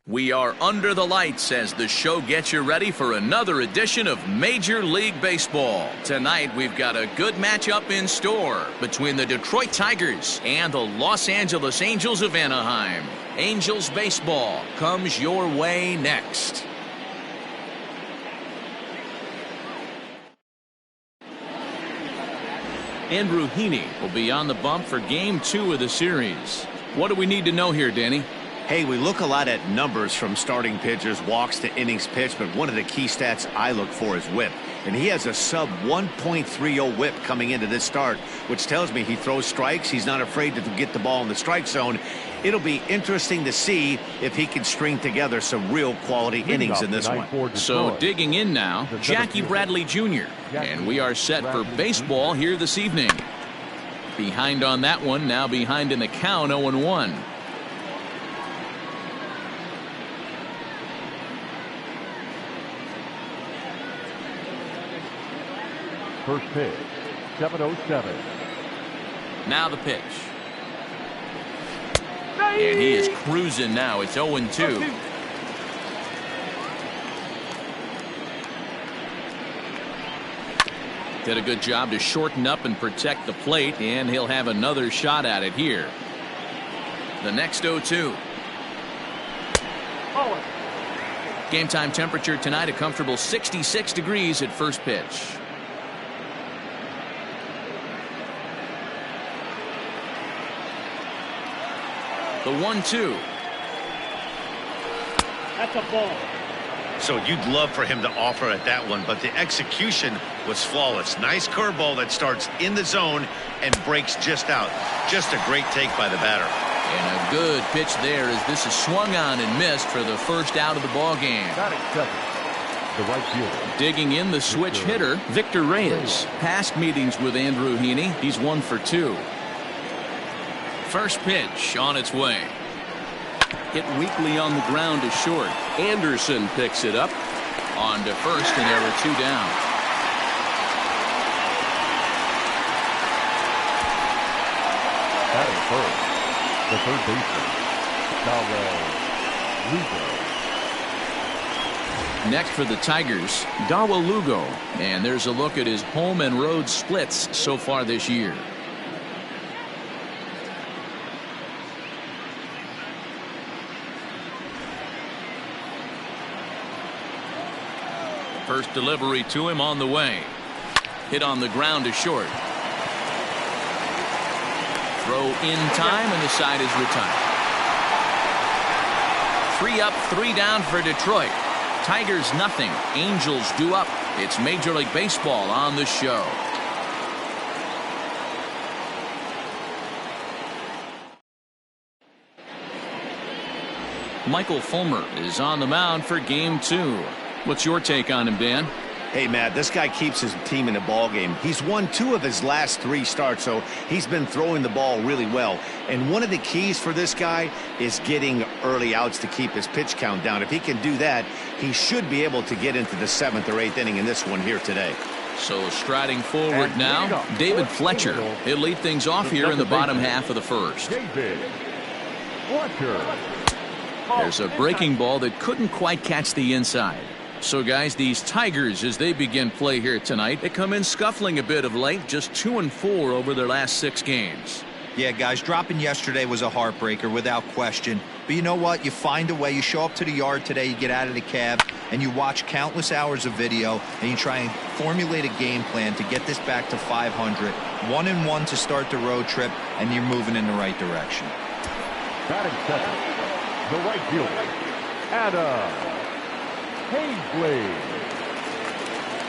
We are under the lights as the show gets you ready for another edition of Major League Baseball. Tonight, we've got a good matchup in store between the Detroit Tigers and the Los Angeles Angels of Anaheim. Angels baseball comes your way next. Andrew Heaney will be on the bump for Game 2 of the series. What do we need to know here, Danny? Hey, we look a lot at numbers from starting pitchers, walks to innings pitched, but one of the key stats I look for is whip. And he has a sub 1.30 whip coming into this start, which tells me he throws strikes. He's not afraid to get the ball in the strike zone. It'll be interesting to see if he can string together some real quality innings in this one. So digging in now, Jackie Bradley Jr. And we are set for baseball here this evening. Behind on that one, now behind in the count, 0-1. First pitch, 7:07. Now the pitch. And he is cruising now. It's 0-2. Did a good job to shorten up and protect the plate, and he'll have another shot at it here. The next 0-2. Game time temperature tonight, a comfortable 66 degrees at first pitch. The 1-2. That's a ball. So you'd love for him to offer at that one, but the execution was flawless. Nice curveball that starts in the zone and breaks just out. Just a great take by the batter. And a good pitch there as this is swung on and missed for the first out of the ball game. The right fielder. Digging in the switch hitter, Victor Reyes. Past meetings with Andrew Heaney, he's 1 for 2. First pitch on its way. Hit weakly on the ground to short. Anderson picks it up on to first, and there were 2 down. Batting first, the third baseman, Lugo. Next for the Tigers, Darwell Lugo, and there's a look at his home and road splits so far this year. First delivery to him on the way. Hit on the ground to short. Throw in time, and the side is retired. 3 up, 3 down for Detroit. Tigers nothing. Angels due up. It's Major League Baseball on the show. Michael Fullmer is on the mound for Game 2. What's your take on him, Dan? Hey, Matt, this guy keeps his team in a ball game. He's won 2 of his last 3 starts, so he's been throwing the ball really well. And one of the keys for this guy is getting early outs to keep his pitch count down. If he can do that, he should be able to get into the 7th or 8th inning in this one here today. So striding forward now, David Fletcher. He'll lead things off here in the bottom half of the first. David Fletcher. There's a breaking ball that couldn't quite catch the inside. So, guys, these Tigers, as they begin play here tonight, they come in scuffling a bit of late, just 2-4 over their last 6 games. Yeah, guys, dropping yesterday was a heartbreaker without question. But you know what? You find a way. You show up to the yard today, you get out of the cab, and you watch countless hours of video, and you try and formulate a game plan to get this back to 500. 1-1 to start the road trip, and you're moving in the right direction. Batting second, the right fielder, Adam Hazley.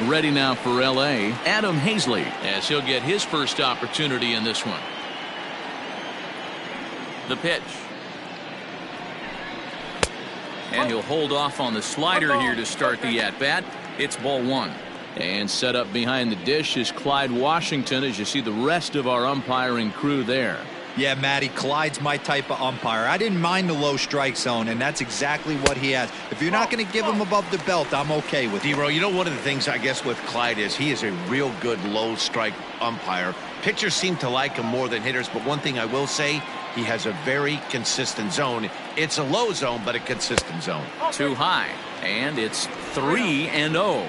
Ready now for L.A., Adam Hazley, as he'll get his first opportunity in this one. The pitch. And he'll hold off on the slider here to start the at-bat. It's ball 1. And set up behind the dish is Clyde Washington, as you see the rest of our umpiring crew there. Yeah, Matty, Clyde's my type of umpire. I didn't mind the low strike zone, and that's exactly what he has. If you're not going to give him above the belt, I'm okay with it. D-Row, you know, one of the things I guess with Clyde is he is a real good low strike umpire. Pitchers seem to like him more than hitters, but one thing I will say, He has a very consistent zone. It's a low zone, but a consistent zone. Too high, and it's 3-0.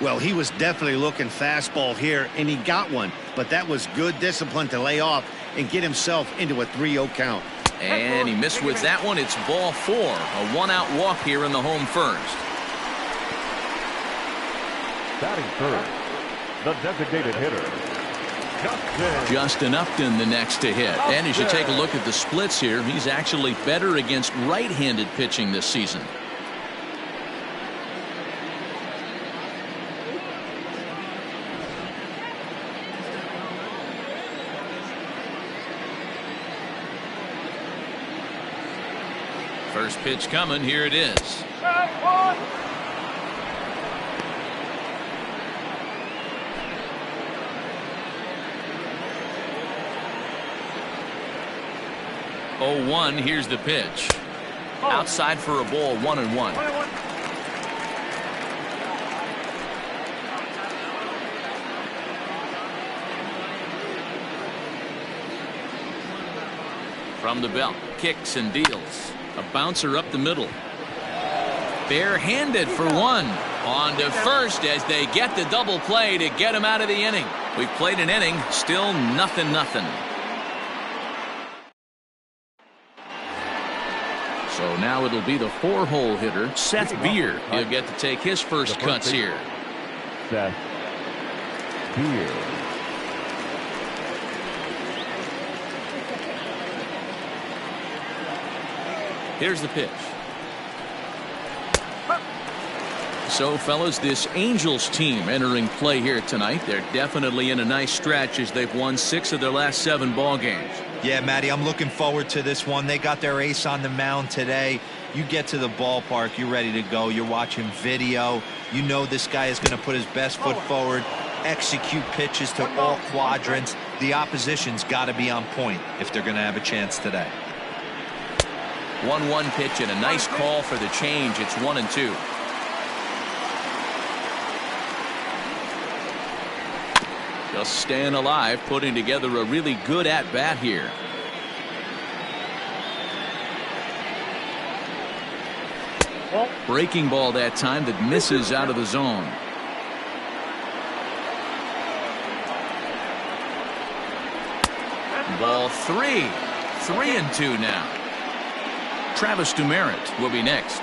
Well, he was definitely looking fastball here, and he got one. But that was good discipline to lay off and get himself into a 3-0 count. And he missed with that one. It's ball 4. A one-out walk here in the home first. Batting third, the designated hitter, Justin Upton the next to hit. And as you take a look at the splits here, he's actually better against right-handed pitching this season. First pitch coming. Here it is. Oh, 1. Here's the pitch. Outside for a ball, 1-1. From the belt, kicks and deals. A bouncer up the middle. Barehanded for 1. On to first as they get the double play to get him out of the inning. We've played an inning, still 0-0. So now it'll be the 4-hole hitter, Seth Beard. He'll get to take his first cuts here. Seth Beard. Here's the pitch. So, fellas, this Angels team entering play here tonight. They're definitely in a nice stretch as they've won 6 of their last 7 ball games. Yeah, Matty, I'm looking forward to this one. They got their ace on the mound today. You get to the ballpark, you're ready to go. You're watching video. You know this guy is going to put his best foot forward, execute pitches to all quadrants. The opposition's got to be on point if they're going to have a chance today. 1-1 pitch and a nice call for the change. It's 1-2. Just staying alive, putting together a really good at-bat here. Breaking ball that time that misses out of the zone. Ball 3. 3-2 now. Travis Dumerit will be next.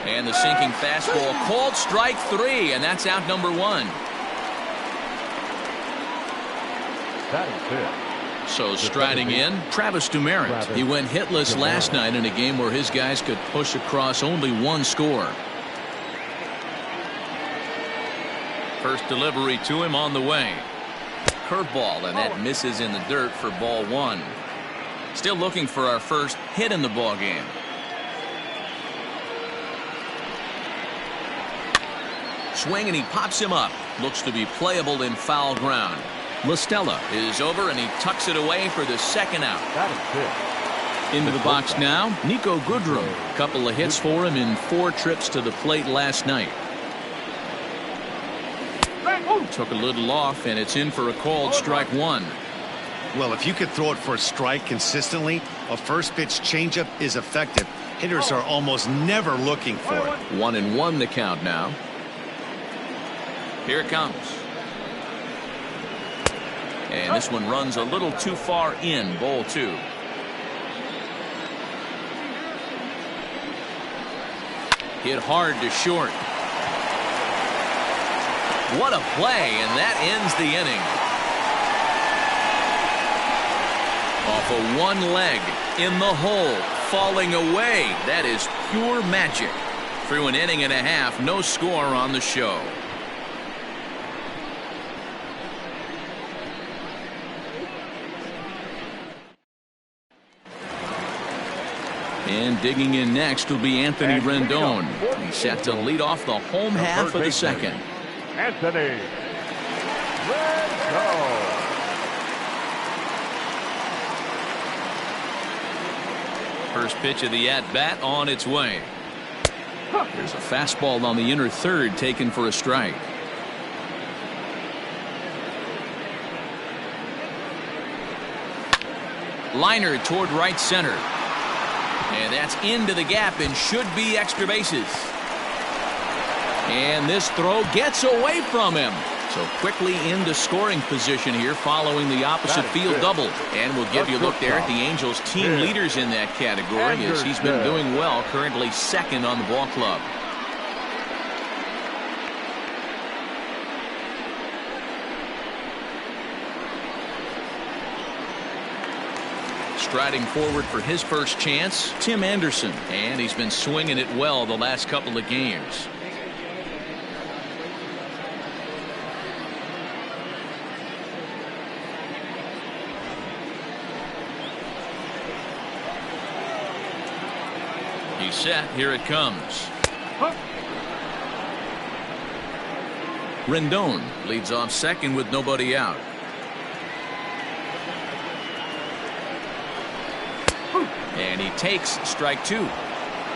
And the sinking fastball called strike 3, and that's out number 1. So striding in, Travis Dumerit. He went hitless last night in a game where his guys could push across only 1 score. First delivery to him on the way. Curveball, and that misses in the dirt for ball 1. Still looking for our first hit in the ball game. Swing, and he pops him up. Looks to be playable in foul ground. LaStella is over, and he tucks it away for the second out. Into the box now, Nico Goodrum. Couple of hits for him in 4 trips to the plate last night. Took a little off, and it's in for a called strike 1. Well, if you could throw it for a strike consistently, a first pitch changeup is effective. Hitters are almost never looking for it. 1-1 the count now. Here it comes. And this one runs a little too far in, ball 2. Hit hard to short. What a play, and that ends the inning. Off of 1 leg, in the hole, falling away. That is pure magic. Through an inning and a half, no score on the show. And digging in next will be Anthony Rendon. He's set to lead off the home half of the second. Anthony Rendon. First pitch of the at-bat on its way. There's a fastball on the inner third taken for a strike. Liner toward right center. And that's into the gap and should be extra bases. And this throw gets away from him. So quickly into scoring position here following the opposite field double. And we'll give you a look there at the Angels team leaders in that category as he's been doing well, currently second on the ball club. Striding forward for his first chance, Tim Anderson. And he's been swinging it well the last couple of games. He's set. Here it comes. Rendon leads off second with nobody out. And he takes strike two.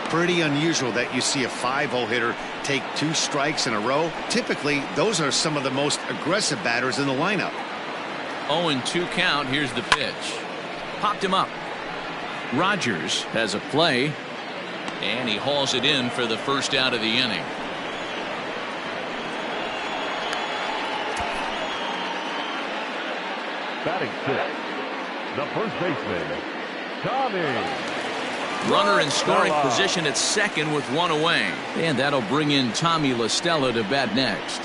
Pretty unusual that you see a 5-0 hitter take 2 strikes in a row. Typically, those are some of the most aggressive batters in the lineup. 0-2 count. Here's the pitch. Popped him up. Rogers has a play. And he hauls it in for the first out of the inning. Batting 6, the first baseman, Tommy. Runner in scoring position at second with 1 away. And that'll bring in Tommy La Stella to bat next.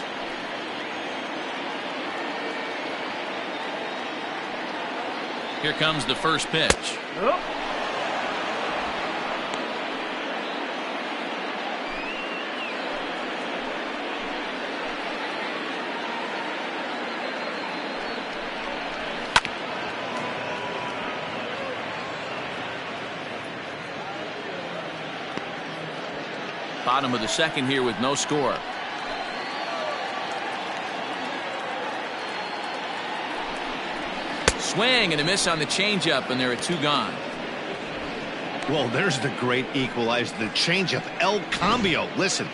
Here comes the first pitch. Bottom of the second here with no score. Swing and a miss on the changeup, and there are 2 gone. Well, there's the great equalizer, the changeup, El Cambio. Listen,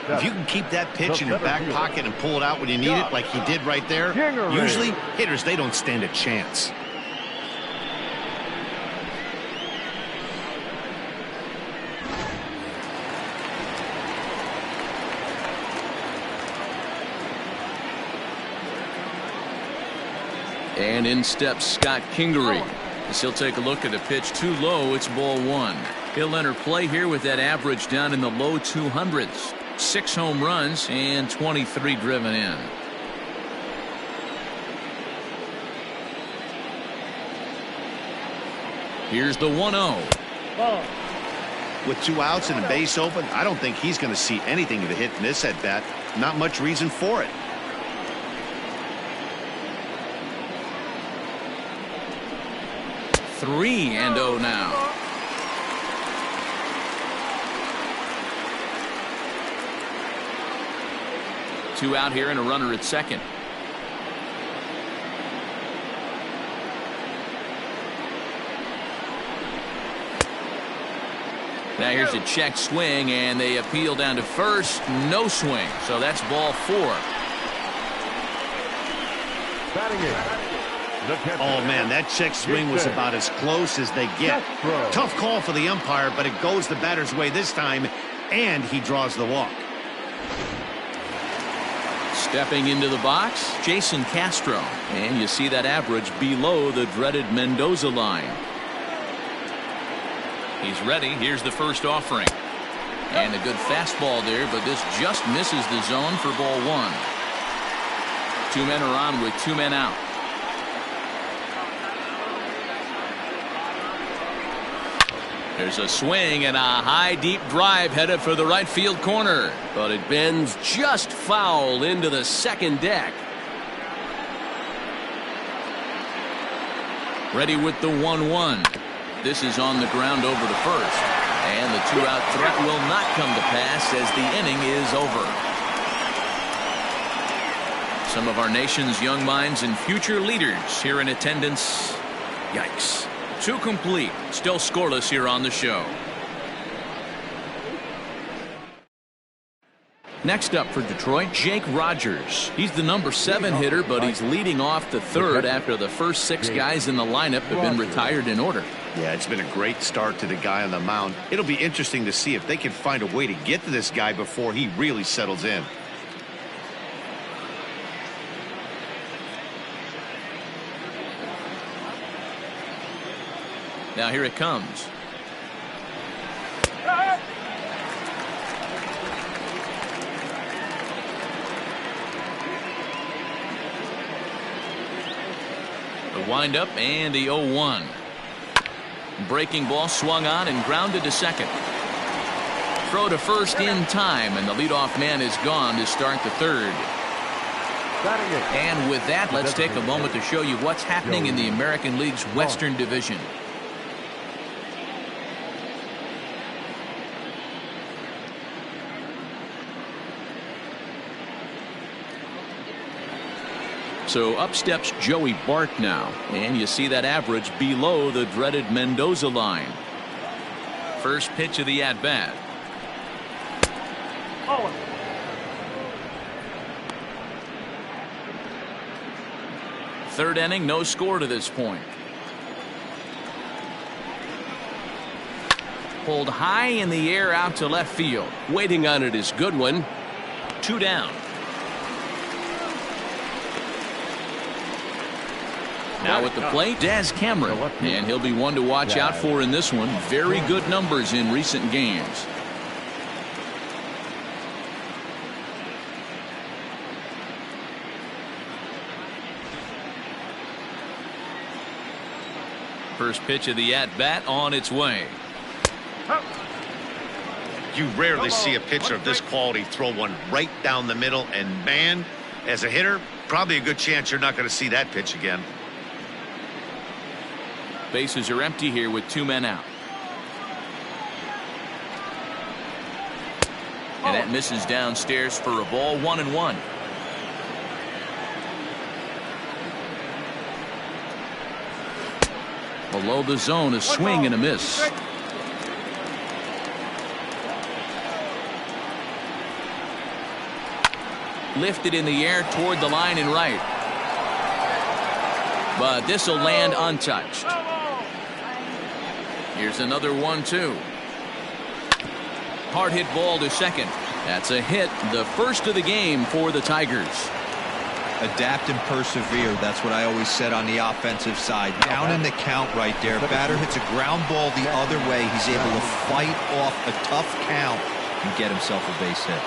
if you can keep that pitch in your back pocket and pull it out when you need it like he did right there, usually hitters, they don't stand a chance. And in steps Scott Kingery. As he'll take a look at a pitch too low. It's ball 1. He'll enter play here with that average down in the low 200s. 6 home runs and 23 driven in. Here's the 1-0. With 2 outs and a base open, I don't think he's going to see anything of a hit in this at bat. Not much reason for it. Three and 0 now. Two out here and a runner at second. Now here's a check swing, and they appeal down to first. No swing, so that's ball 4. Batting in. Oh, man, that check swing was about as close as they get. Tough call for the umpire, but it goes the batter's way this time, and he draws the walk. Stepping into the box, Jason Castro. And you see that average below the dreaded Mendoza line. He's ready. Here's the first offering. And a good fastball there, but this just misses the zone for ball 1. 2 men are on with 2 men out. There's a swing and a high deep drive headed for the right field corner, but it bends just foul into the second deck. Ready with the 1-1. This is on the ground over to first, and the 2-out threat will not come to pass as the inning is over. Some of our nation's young minds and future leaders here in attendance. Yikes. 2 complete, still scoreless here on the show. Next up for Detroit, Jake Rogers. He's the number 7 hitter, but he's leading off the third after the first 6 guys in the lineup have been retired in order. Yeah, it's been a great start to the guy on the mound. It'll be interesting to see if they can find a way to get to this guy before he really settles in. Now here it comes. The windup and the 0-1. Breaking ball swung on and grounded to second. Throw to first in time, and the leadoff man is gone to start the third. And with that, let's take a moment to show you what's happening in the American League's Western Division. So up steps Joey Bart now, and you see that average below the dreaded Mendoza line. First pitch of the at-bat. Third inning, no score to this point. Pulled high in the air out to left field. Waiting on it is Goodwin. 2 down. Now at the plate, Daz Cameron, and he'll be one to watch out for in this one. Very good numbers in recent games. First pitch of the at-bat on its way. You rarely see a pitcher of this quality throw one right down the middle, and man, as a hitter, probably a good chance you're not going to see that pitch again. Bases are empty here with 2 men out. And that misses downstairs for a ball. 1-1. Below the zone, a swing and a miss. Lifted in the air toward the line and right. But this will land untouched. Here's another 1-2. Hard hit ball to second. That's a hit, the first of the game for the Tigers. Adapt and persevere. That's what I always said on the offensive side. Down in the count right there. Batter hits a ground ball the other way. He's able to fight off a tough count and get himself a base hit.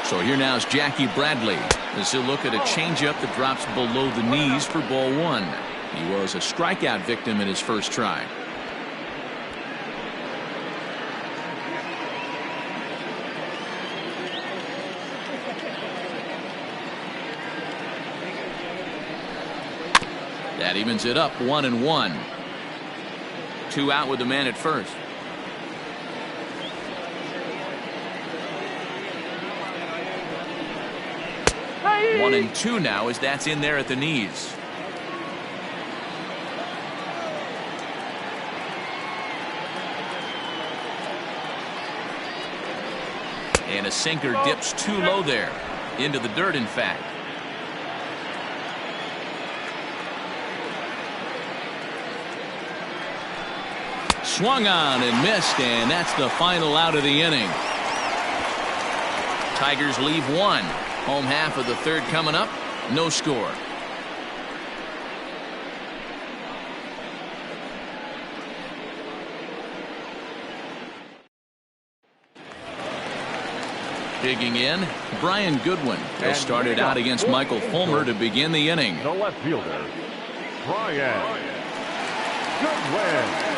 So here now is Jackie Bradley. As he'll look at a changeup that drops below the knees for ball 1. He was a strikeout victim in his first try. That evens it up. 1-1. 2 out with the man at first. Hey. 1-2 now as that's in there at the knees. And a sinker dips too low there. Into the dirt, in fact. Swung on and missed, and that's the final out of the inning. Tigers leave 1. Home half of the third coming up. No score. Digging in, Brian Goodwin. He started out against Michael Fullmer to begin the inning. The left fielder, Brian Goodwin.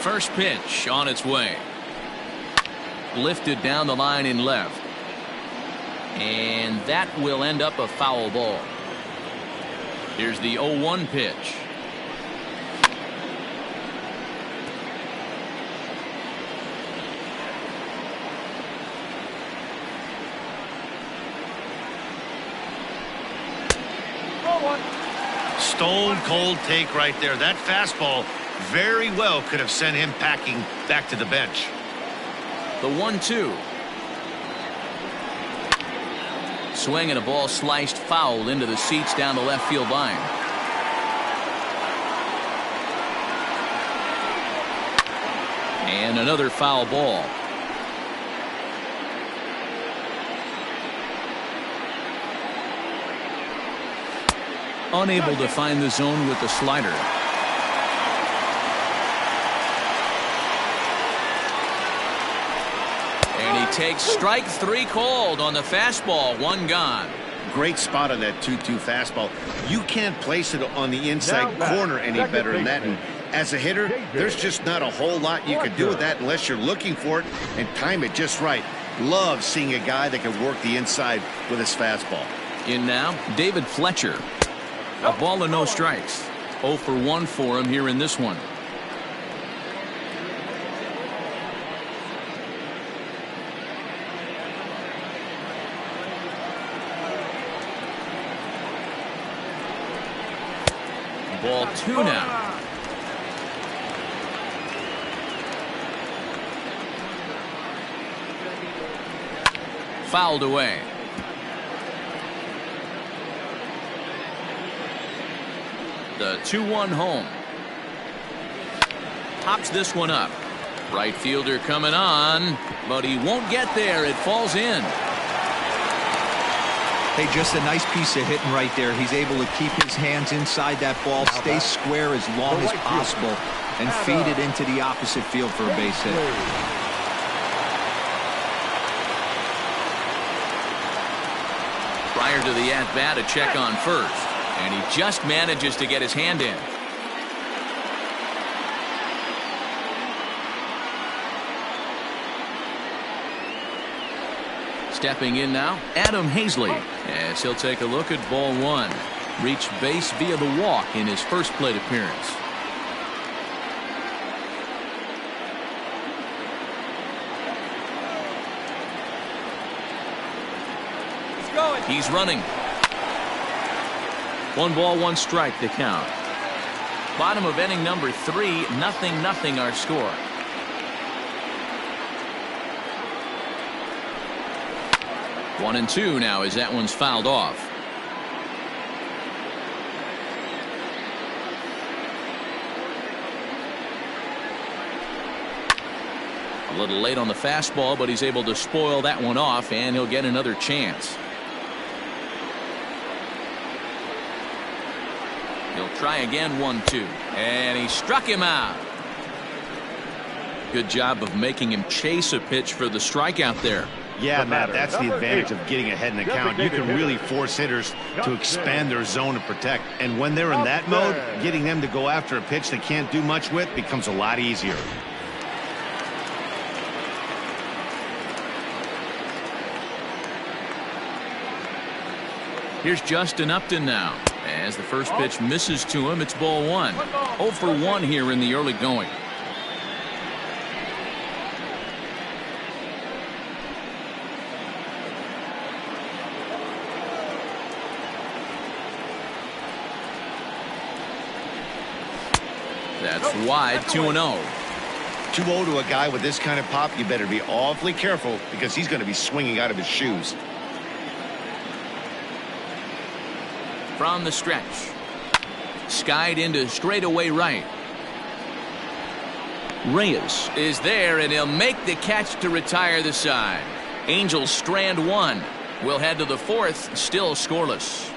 First pitch on its way. Lifted down the line in left. And that will end up a foul ball. Here's the 0-1 pitch. stone cold take right there. That fastball very well could have sent him packing back to the bench. The 1-2. Swing and a ball sliced foul into the seats down the left field line. And another foul ball. Unable to find the zone with the slider. And he takes strike 3 called on the fastball. 1 gone. Great spot on that 2-2 fastball. You can't place it on the inside corner any better than that. And as a hitter, there's just not a whole lot you can do with that unless you're looking for it and time it just right. Love seeing a guy that can work the inside with his fastball. In now, David Fletcher. A ball and no strikes. 0 for 1 for him here in this one. Ball 2 now. Fouled away. The 2-1 home. Pops this one up. Right fielder coming on, but he won't get there. It falls in. Hey, just a nice piece of hitting right there. He's able to keep his hands inside that ball, stay square as long as possible, and feed it into the opposite field for a base hit. Prior to the at-bat, a check on first. And he just manages to get his hand in. Stepping in now, Adam Hazley, as he'll take a look at ball 1. Reached base via the walk in his first plate appearance. He's running. 1 ball, 1 strike to count. Bottom of inning number 3, 0-0 our score. One and 2 now as that one's fouled off. A little late on the fastball, but he's able to spoil that one off, and he'll get another chance. He'll try again, 1-2, and he struck him out. Good job of making him chase a pitch for the strikeout there. Yeah, Matt, that's the advantage of getting ahead in the count. You can really force hitters to expand their zone and protect. And when they're in that mode, getting them to go after a pitch they can't do much with becomes a lot easier. Here's Justin Upton now. As the first pitch misses to him, it's ball 1. 0 for 1 here in the early going. That's wide, 2-0. 2-0 to a guy with this kind of pop, you better be awfully careful because he's going to be swinging out of his shoes. From the stretch. Skied into straightaway right. Reyes is there, and he'll make the catch to retire the side. Angels strand 1. We'll head to the 4th, still scoreless.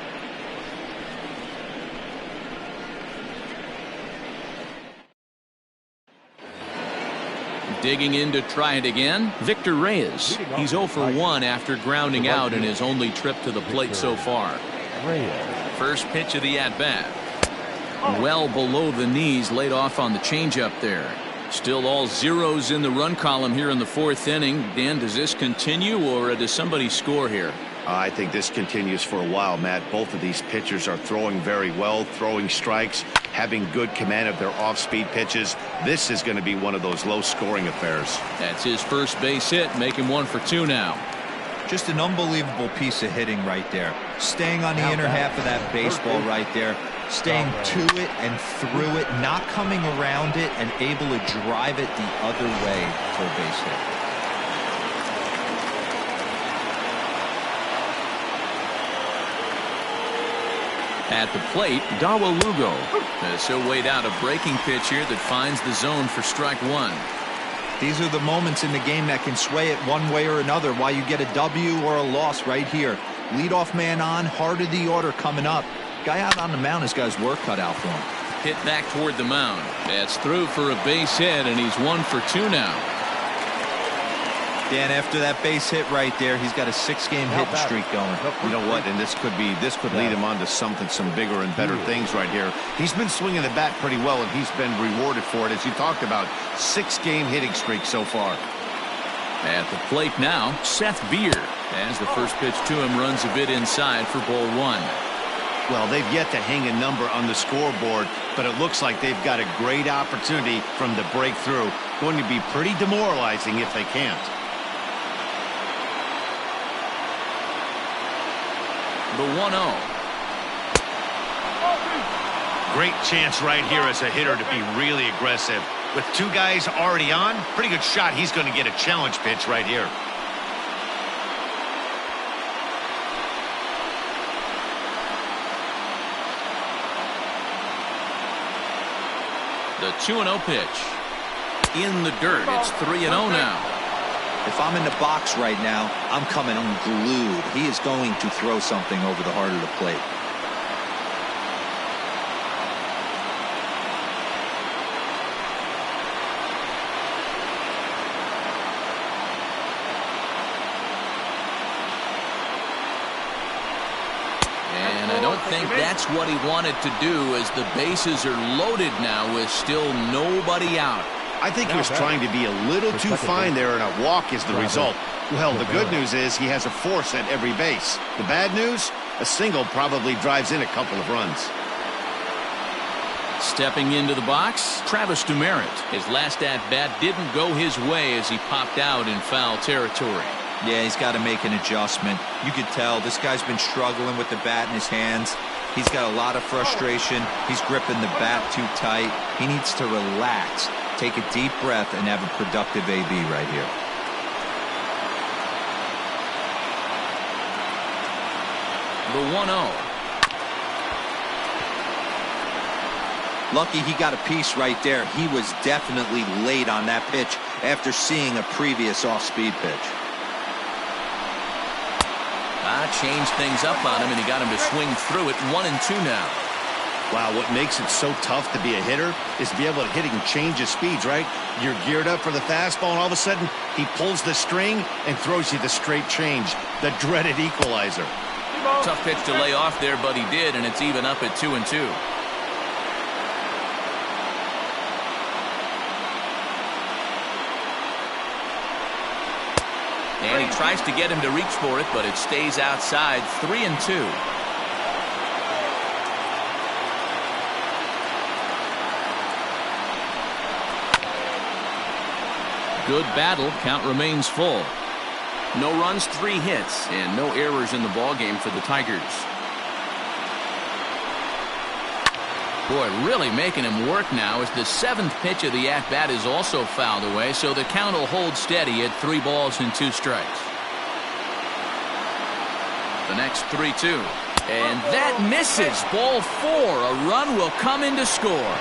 Digging in to try it again, Victor Reyes. He's 0 for 1 after grounding out in his only trip to the plate so far. First pitch of the at-bat. Well below the knees, laid off on the changeup there. Still all zeros in the run column here in the 4th inning. Dan, does this continue, or does somebody score here? I think this continues for a while, Matt. Both of these pitchers are throwing very well, throwing strikes, having good command of their off-speed pitches. This is going to be one of those low-scoring affairs. That's his first base hit, making 1 for 2 now. Just an unbelievable piece of hitting right there. Staying on the inner half of that baseball right there. Staying to it and through it, not coming around it, and able to drive it the other way for a base hit. At the plate, Dawa Lugo. So weighed out a breaking pitch here that finds the zone for strike one. These are the moments in the game that can sway it one way or another, why you get a W or a loss right here. Leadoff man on, heart of the order coming up. Guy out on the mound has got his work cut out for him. Hit back toward the mound. That's through for a base hit, and he's 1 for 2 now. Dan, after that base hit right there, he's got a 6-game hitting streak going. You know what? And this could lead him on to some bigger and better things right here. He's been swinging the bat pretty well, and he's been rewarded for it, as you talked about. 6-game hitting streak so far. At the plate now, Seth Beard, as the first pitch to him runs a bit inside for ball 1. Well, they've yet to hang a number on the scoreboard, but it looks like they've got a great opportunity from the breakthrough. Going to be pretty demoralizing if they can't. The 1-0. Great chance right here as a hitter to be really aggressive. With 2 guys already on, pretty good shot. He's going to get a challenge pitch right here. The 2-0 pitch. In the dirt. It's 3-0 now. If I'm in the box right now, I'm coming unglued. He is going to throw something over the heart of the plate. And I don't think that's what he wanted to do, as the bases are loaded now with still nobody out. I think he was trying to be a little too fine there, and a walk is the result. Well, the good news is he has a force at every base. The bad news? A single probably drives in a couple of runs. Stepping into the box, Travis Dumerit. His last at-bat didn't go his way as he popped out in foul territory. Yeah, he's got to make an adjustment. You could tell this guy's been struggling with the bat in his hands. He's got a lot of frustration. He's gripping the bat too tight. He needs to relax, take a deep breath, and have a productive AB right here. The 1-0. Lucky he got a piece right there. He was definitely late on that pitch after seeing a previous off-speed pitch. Changed things up on him, and he got him to swing through it. 1-2 now. Wow, what makes it so tough to be a hitter is to be able to hit and change his speeds, right? You're geared up for the fastball, and all of a sudden, he pulls the string and throws you the straight change, the dreaded equalizer. Tough pitch to lay off there, but he did, and it's even up at 2-2. And he tries to get him to reach for it, but it stays outside. 3-2. Good battle. Count remains full. No runs, 3 hits, and no errors in the ballgame for the Tigers. Boy, really making him work now as the 7th pitch of the at-bat is also fouled away, so the count will hold steady at 3 balls and 2 strikes. The next 3-2. And that misses. Ball 4. A run will come in to score.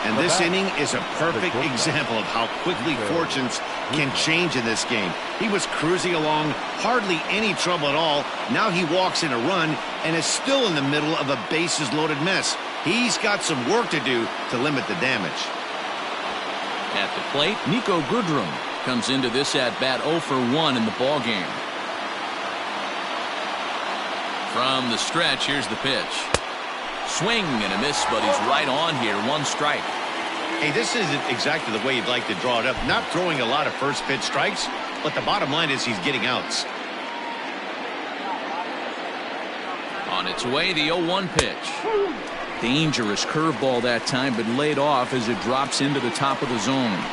And this inning is a perfect example of how quickly fortunes can change in this game. He was cruising along, hardly any trouble at all. Now he walks in a run and is still in the middle of a bases-loaded mess. He's got some work to do to limit the damage. At the plate, Nico Goodrum comes into this at-bat 0 for 1 in the ballgame. From the stretch, here's the pitch. Swing and a miss, but he's right on here. 1 strike. Hey, this isn't exactly the way you'd like to draw it up. Not throwing a lot of first pitch strikes, but the bottom line is he's getting outs. On its way, the 0-1 pitch. Dangerous curveball that time, but laid off as it drops into the top of the zone.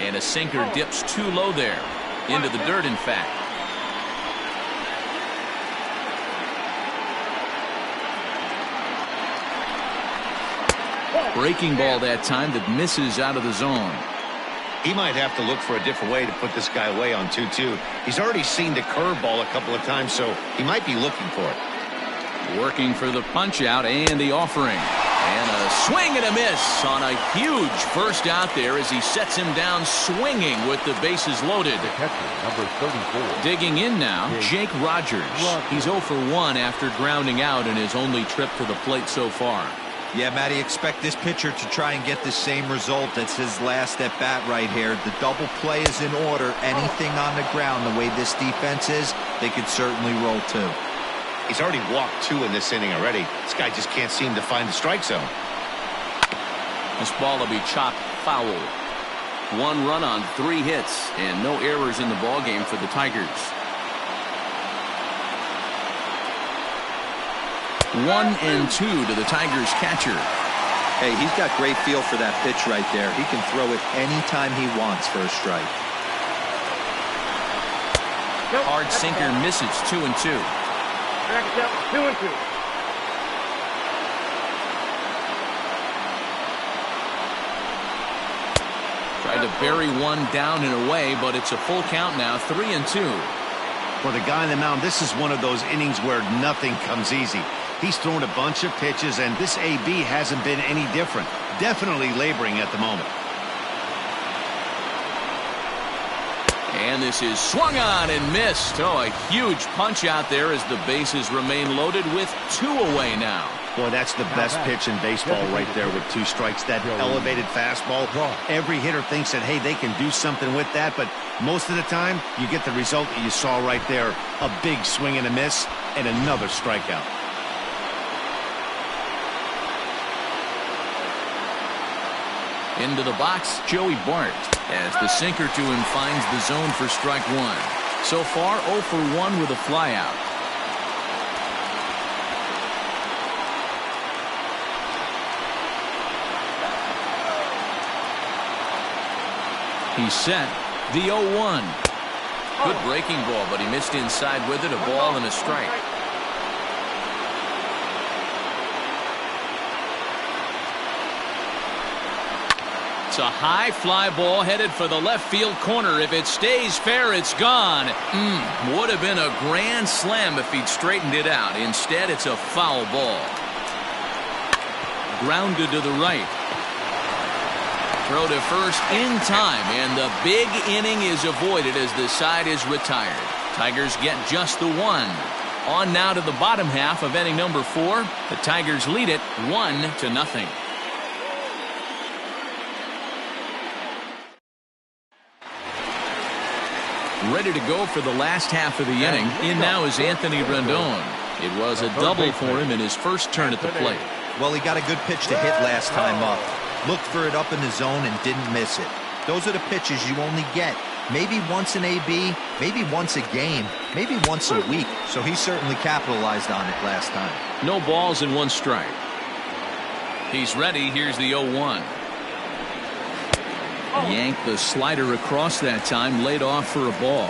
And a sinker dips too low there. Into the dirt, in fact. Breaking ball that time that misses out of the zone. He might have to look for a different way to put this guy away on 2-2. He's already seen the curveball a couple of times, so he might be looking for it. Working for the punch out and the offering. And a swing and a miss on a huge first out there as he sets him down swinging with the bases loaded. The catcher, number 34. Digging in now, Jake Rogers. He's 0 for 1 after grounding out in his only trip to the plate so far. Yeah, Matty, expect this pitcher to try and get the same result as his last at bat right here. The double play is in order. Anything on the ground, the way this defense is, they could certainly roll too. He's already walked 2 in this inning already. This guy just can't seem to find the strike zone. This ball will be chopped foul. 1 run on 3 hits and no errors in the ballgame for the Tigers. 1-2 to the Tigers catcher. Hey, he's got great feel for that pitch right there. He can throw it anytime he wants for a strike. Hard sinker misses. 2-2. 2-2. Tried to bury one down and away, but it's a full count now. 3-2. For the guy on the mound, this is one of those innings where nothing comes easy. He's thrown a bunch of pitches, and this AB hasn't been any different. Definitely laboring at the moment. And this is swung on and missed. Oh, a huge punch out there as the bases remain loaded with 2 away now. Boy, that's the best pitch in baseball right there with 2 strikes. That elevated fastball. Every hitter thinks that, hey, they can do something with that, but most of the time, you get the result that you saw right there. A big swing and a miss, and another strikeout. Into the box, Joey Bart, as the sinker to him finds the zone for strike 1. So far, 0 for 1 with a flyout. He's set. The 0-1. Good breaking ball, but he missed inside with it. A ball and a strike. It's a high fly ball headed for the left field corner. If it stays fair, it's gone. Would have been a grand slam if he'd straightened it out. Instead, it's a foul ball. Grounded to the right. Throw to first in time, and the big inning is avoided as the side is retired. Tigers get just the 1. On now to the bottom half of inning number 4. The Tigers lead it 1-0. Ready to go for the last half of the inning. In now is Anthony Rendon. It was a double for him in his first turn at the plate. Well, he got a good pitch to hit last time up. Looked for it up in the zone and didn't miss it. Those are the pitches you only get maybe once in AB, maybe once a game, maybe once a week. So he certainly capitalized on it last time. No balls and 1 strike. He's ready. Here's the 0-1. Yanked the slider across that time, laid off for a ball.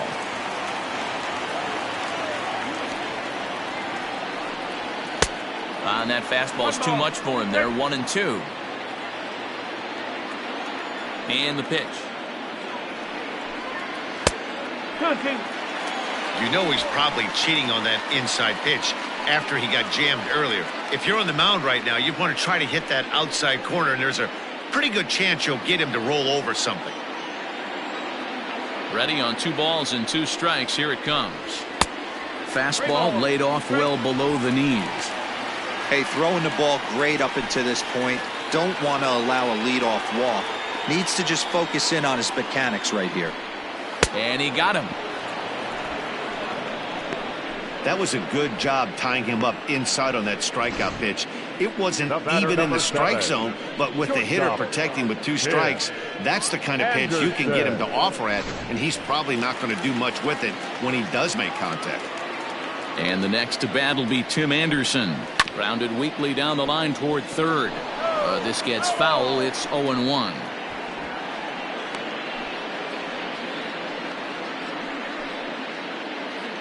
And that fastball's too much for him there. 1-2. And the pitch. You know he's probably cheating on that inside pitch after he got jammed earlier. If you're on the mound right now, you want to try to hit that outside corner, and there's a pretty good chance you'll get him to roll over something. Ready on 2 balls and 2 strikes. Here it comes. Fastball laid off well below the knees. Hey, throwing the ball great up until this point. Don't want to allow a leadoff walk. Needs to just focus in on his mechanics right here. And he got him. That was a good job tying him up inside on that strikeout pitch. It wasn't even in the strike zone, but with the hitter protecting with 2 strikes, that's the kind of pitch you can get him to offer at, and he's probably not going to do much with it when he does make contact. And the next to bat will be Tim Anderson. Grounded weakly down the line toward third. This gets foul. It's 0-1.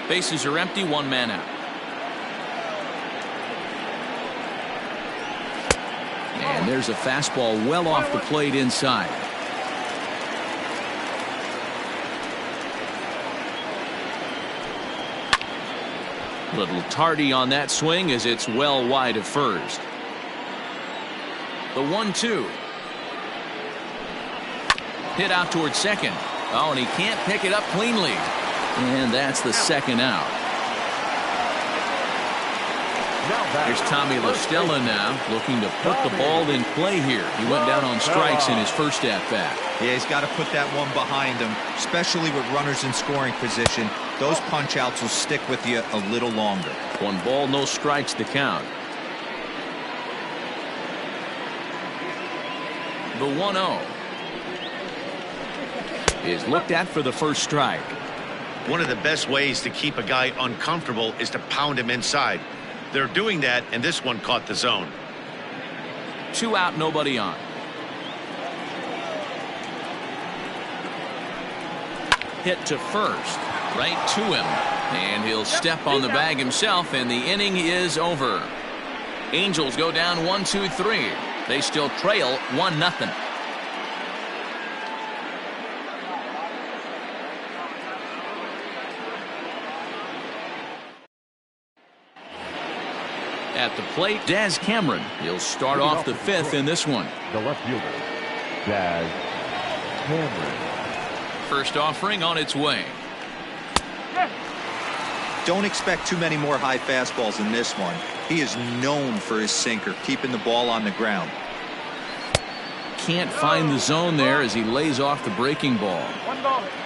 Bases are empty, one man out. And there's a fastball well off the plate inside. Little tardy on that swing as it's well wide of first. The 1-2. Hit out towards second. Oh, and he can't pick it up cleanly. And that's the second out. Here's Tommy LaStella now looking to put the ball in play here. He went down on strikes in his first at-bat. Yeah, he's got to put that one behind him, especially with runners in scoring position. Those punch-outs will stick with you a little longer. 1 ball, no strikes to count. The 1-0 is looked at for the first strike. One of the best ways to keep a guy uncomfortable is to pound him inside. They're doing that, and this one caught the zone. 2 out, nobody on. Hit to first, right to him, and he'll step on the bag himself, and the inning is over. Angels go down 1-2-3. They still trail 1-0. At the plate, Daz Cameron. He'll start off the 5th in this one. The left fielder, Daz Cameron. First offering on its way. Don't expect too many more high fastballs in this one. He is known for his sinker, keeping the ball on the ground. Can't find the zone there as he lays off the breaking ball.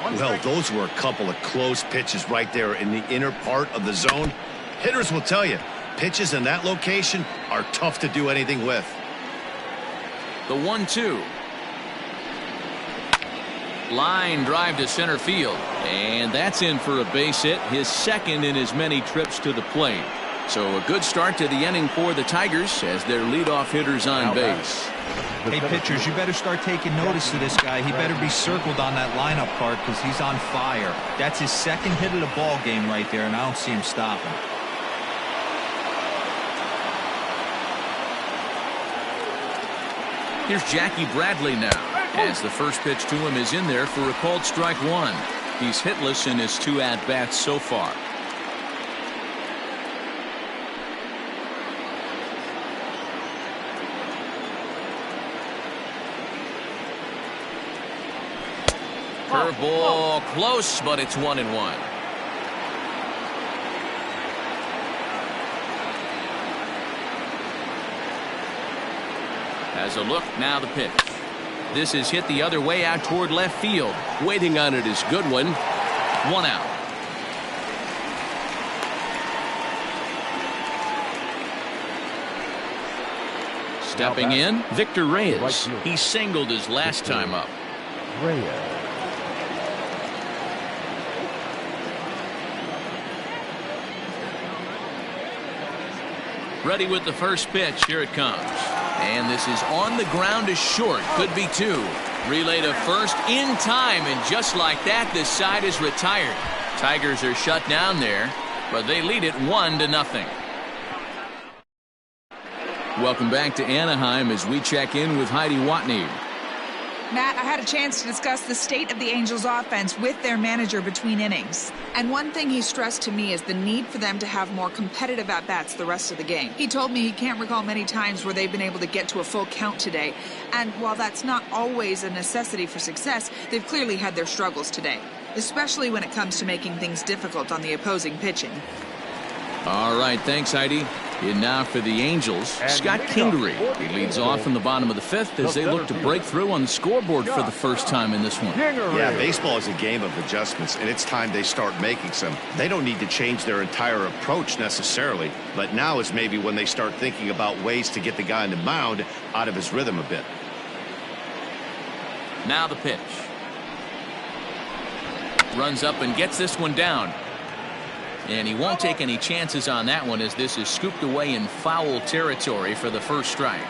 Well, those were a couple of close pitches right there in the inner part of the zone. Hitters will tell you, pitches in that location are tough to do anything with. The 1-2. Line drive to center field, and that's in for a base hit, his second in his many trips to the plate. So a good start to the inning for the Tigers as their leadoff hitters on base. Hey, pitchers, you better start taking notice of this guy. He better be circled on that lineup card because he's on fire. That's his second hit of the ball game right there, and I don't see him stopping. Here's Jackie Bradley now, as the first pitch to him is in there for a called strike 1. He's hitless in his 2 at-bats so far. Curveball close, but it's 1-1. Has a look, now the pitch. This is hit the other way out toward left field. Waiting on it is Goodwin. 1 out. Stepping in, Victor Reyes. He singled his last time up. Reyes. Ready with the first pitch. Here it comes. And this is on the ground to short. Could be 2. Relay to first in time, and just like that, this side is retired. Tigers are shut down there, but they lead it 1-0. Welcome back to Anaheim as we check in with Heidi Watney. Matt, I had a chance to discuss the state of the Angels offense with their manager between innings. And one thing he stressed to me is the need for them to have more competitive at-bats the rest of the game. He told me he can't recall many times where they've been able to get to a full count today. And while that's not always a necessity for success, they've clearly had their struggles today, especially when it comes to making things difficult on the opposing pitching. All right, thanks, Heidi. In now for the Angels, Scott Kingery. He leads off in the bottom of the 5th as they look to break through on the scoreboard for the first time in this one. Yeah, baseball is a game of adjustments, and it's time they start making some. They don't need to change their entire approach necessarily, but now is maybe when they start thinking about ways to get the guy on the mound out of his rhythm a bit. Now the pitch. Runs up and gets this one down. And he won't take any chances on that one as this is scooped away in foul territory for the first strike.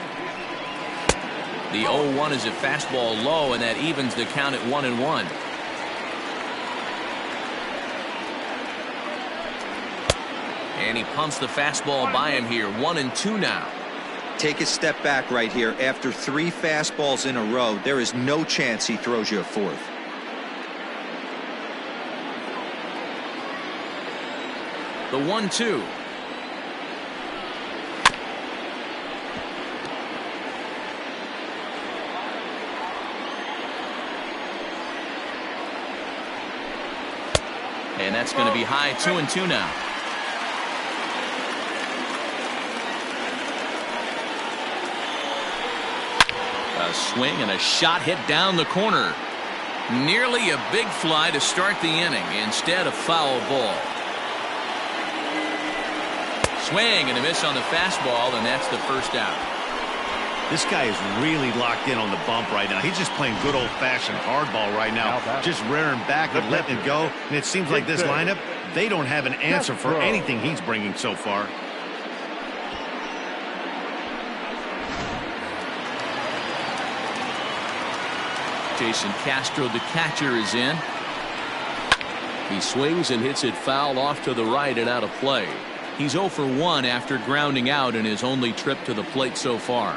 The 0-1 is a fastball low, and that evens the count at 1-1. And he pumps the fastball by him here. 1-2 now. Take a step back right here. After 3 fastballs in a row, there is no chance he throws you a 4th. The 1-2. And that's going to be high. 2-2 now. A swing and a shot hit down the corner. Nearly a big fly to start the inning. Instead, a foul ball. Swing and a miss on the fastball, and that's the first out. This guy is really locked in on the bump right now. He's just playing good old-fashioned hardball right now. Just rearing back and letting it go. And it seems like this lineup, they don't have an answer for anything he's bringing so far. Jason Castro, the catcher, is in. He swings and hits it foul off to the right and out of play. He's 0 for 1 after grounding out in his only trip to the plate so far.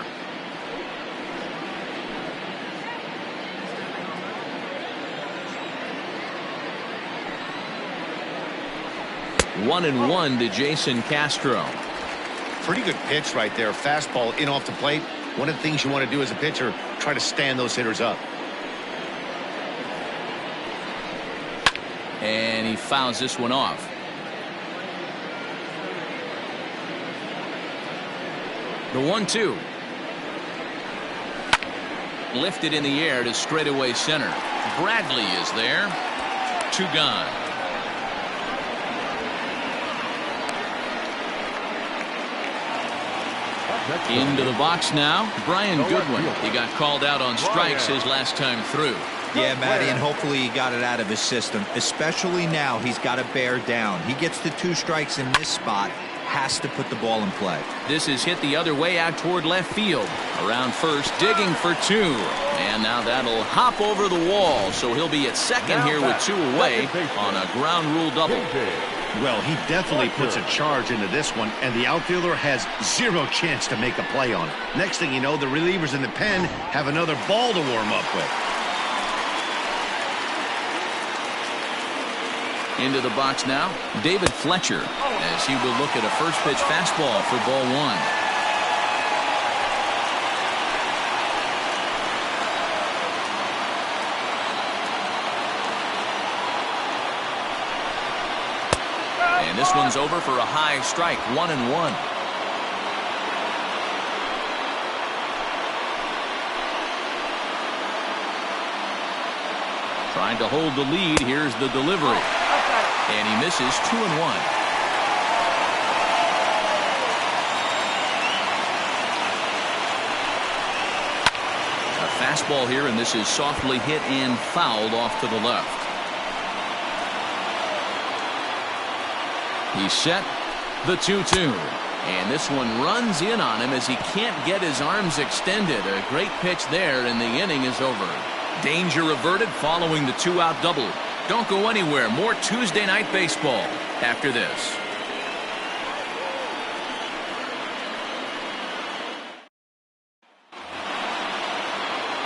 1-1 to Jason Castro. Pretty good pitch right there. Fastball in off the plate. One of the things you want to do as a pitcher, try to stand those hitters up. And he fouls this one off. The 1-2. Lifted in the air to straightaway center. Bradley is there. 2 gone. Into the box now, Brian Goodwin. He got called out on strikes his last time through. Yeah, Matty, and hopefully he got it out of his system. Especially now, he's got to bear down. He gets the 2 strikes in this spot, has to put the ball in play. This is hit the other way out toward left field. Around first, digging for 2. And now that'll hop over the wall, so he'll be at second here with 2 away on a ground rule double. Well, he definitely puts a charge into this one, and the outfielder has 0 chance to make a play on it. Next thing you know, the relievers in the pen have another ball to warm up with. Into the box now, David Fletcher, as he will look at a first pitch fastball for ball 1. And this one's over for a high strike. 1-1. Trying to hold the lead. Here's the delivery. And he misses. 2-1. A fastball here, and this is softly hit and fouled off to the left. He's set. The 2-2. And this one runs in on him as he can't get his arms extended. A great pitch there, and the inning is over. Danger averted following the 2-out double. Don't go anywhere. More Tuesday night baseball after this.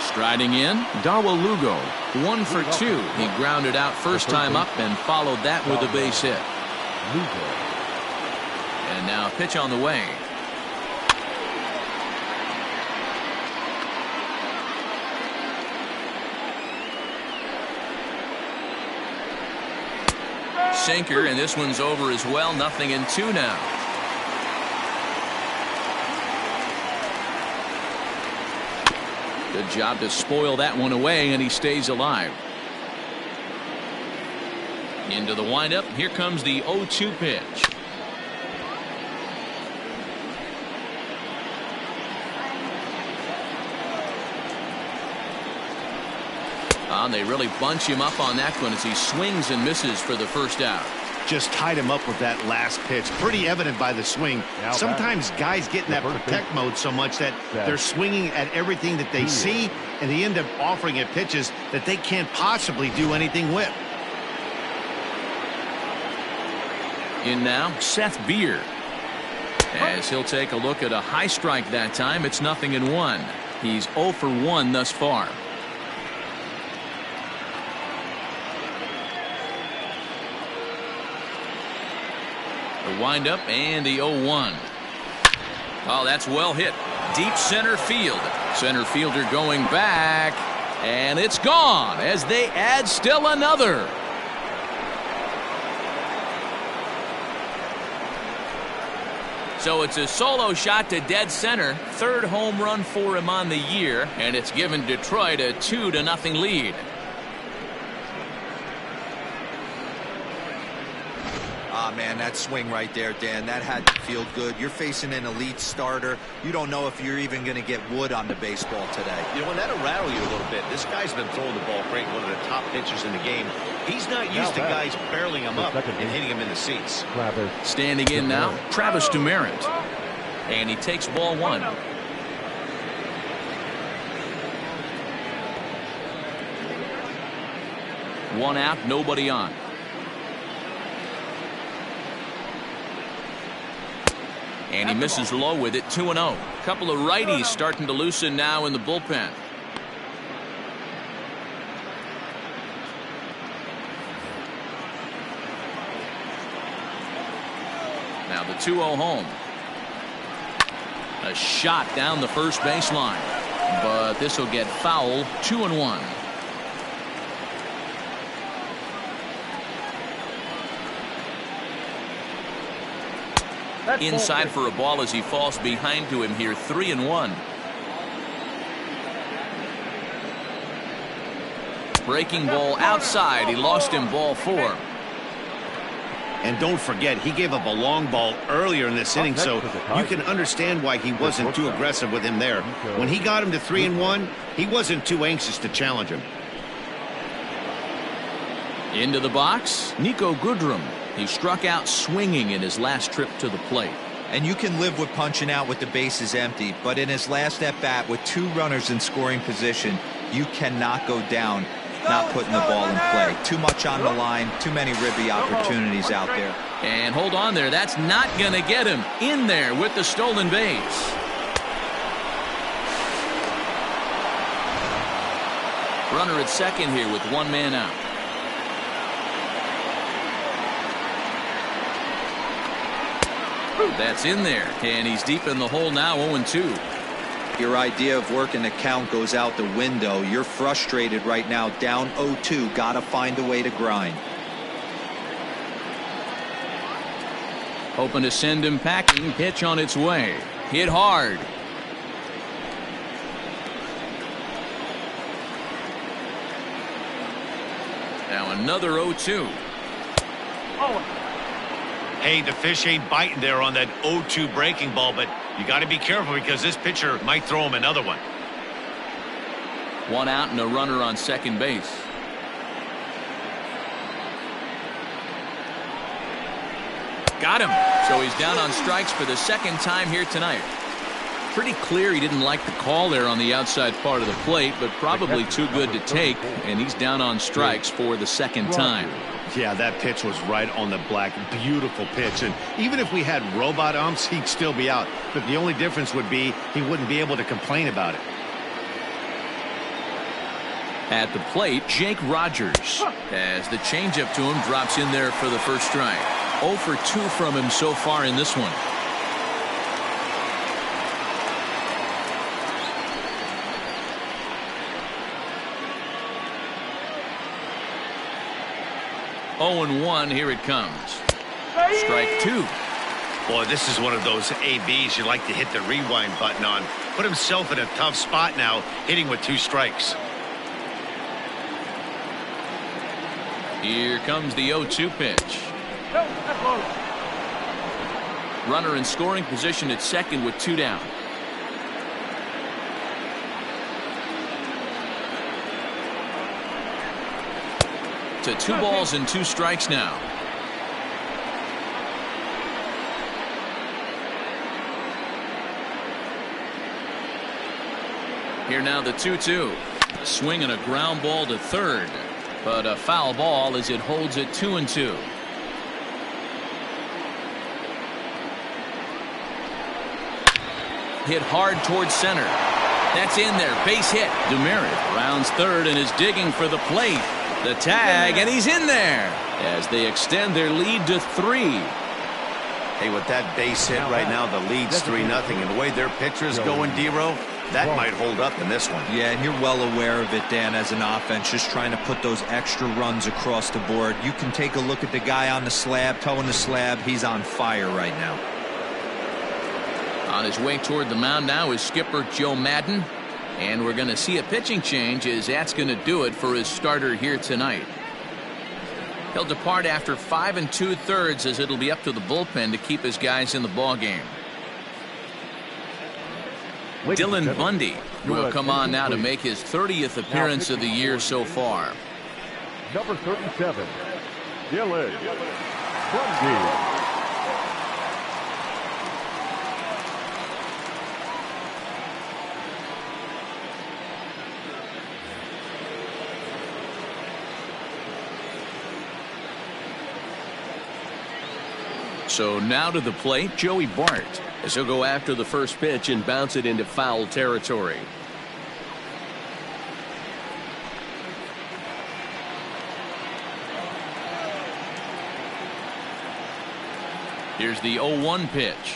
Striding in, Dawa Lugo. 1 for 2. He grounded out first time up and followed that with a base hit. And now a pitch on the way. Sinker, and this one's over as well. 0-2 now. Good job to spoil that one away, and he stays alive. Into the windup. Here comes the 0-2 pitch. They really bunch him up on that one as he swings and misses for the first out. Just tied him up with that last pitch. Pretty evident by the swing. Sometimes guys get in that protect mode so much that they're swinging at everything that they see, and they end up offering it pitches that they can't possibly do anything with. In now, Seth Beard. As he'll take a look at a high strike that time, it's 0-1. He's 0 for 1 thus far. The windup and the 0-1. Oh, that's well hit. Deep center field. Center fielder going back. And it's gone as they add still another. So it's a solo shot to dead center. Third home run for him on the year. And it's given Detroit a 2-0 lead. Ah, man, that swing right there, Dan, that had to feel good. You're facing an elite starter. You don't know if you're even going to get wood on the baseball today. You know, and that'll rattle you a little bit. This guy's been throwing the ball great, one of the top pitchers in the game. He's not used to guys barreling him up and hitting him in the seats. Standing in now, Travis Demeritte. And he takes ball 1. One out, nobody on. And he misses low with it, 2-0. Couple of righties starting to loosen now in the bullpen. Now the 2-0 home. A shot down the first baseline. But this will get foul, 2-1. Inside for a ball as he falls behind to him here, 3-1. Breaking ball outside. He lost him ball 4. And don't forget, he gave up a long ball earlier in this inning, so you can understand why he wasn't too aggressive with him there. When he got him to 3-1, he wasn't too anxious to challenge him. Into the box, Nico Goodrum. He struck out swinging in his last trip to the plate. And you can live with punching out with the bases empty, but in his last at bat with 2 runners in scoring position, you cannot go down not putting the ball in play. Too much on the line, too many ribby opportunities out there. And hold on there, that's not going to get him in there with the stolen base. Runner at second here with 1 man out. That's in there, and he's deep in the hole now, 0-2. Your idea of working the count goes out the window. You're frustrated right now, down 0-2. Got to find a way to grind. Hoping to send him packing. Pitch on its way. Hit hard. Now another 0-2. Hey, the fish ain't biting there on that 0-2 breaking ball, but you got to be careful because this pitcher might throw him another one. 1 out and a runner on second base. Got him. So he's down on strikes for the second time here tonight. Pretty clear he didn't like the call there on the outside part of the plate, but probably too good to take, and he's down on strikes for the second time. Yeah, that pitch was right on the black. Beautiful pitch. And even if we had robot umps, he'd still be out. But the only difference would be he wouldn't be able to complain about it. At the plate, Jake Rogers, as the changeup to him drops in there for the first strike. 0 for 2 from him so far in this one. Oh, 0-1, here it comes. Strike 2. Boy, this is one of those ABs you like to hit the rewind button on. Put himself in a tough spot now, hitting with 2 strikes. Here comes the 0-2 pitch. Runner in scoring position at second with 2 down. To 2 balls and 2 strikes now. Here now the 2-2. Swing and a ground ball to third. But a foul ball as it holds it 2-2. hit hard towards center. That's in there. Base hit. Demerit rounds third and is digging for the plate. The tag, and he's in there as they extend their lead to 3. Hey, with that base hit right now, the lead's 3-0. And the way their pitcher's going, D-Row, that might hold up in this one. Yeah, and you're well aware of it, Dan, as an offense, just trying to put those extra runs across the board. You can take a look at the guy on the slab, toeing the slab. He's on fire right now. On his way toward the mound now is skipper Joe Madden. And we're going to see a pitching change as that's going to do it for his starter here tonight. He'll depart after 5 2/3 as it'll be up to the bullpen to keep his guys in the ball game. Dylan Bundy will come on now to make his 30th appearance of the year so far. Number 37, Dylan Bundy. So now to the plate, Joey Bart, as he'll go after the first pitch and bounce it into foul territory. Here's the 0-1 pitch.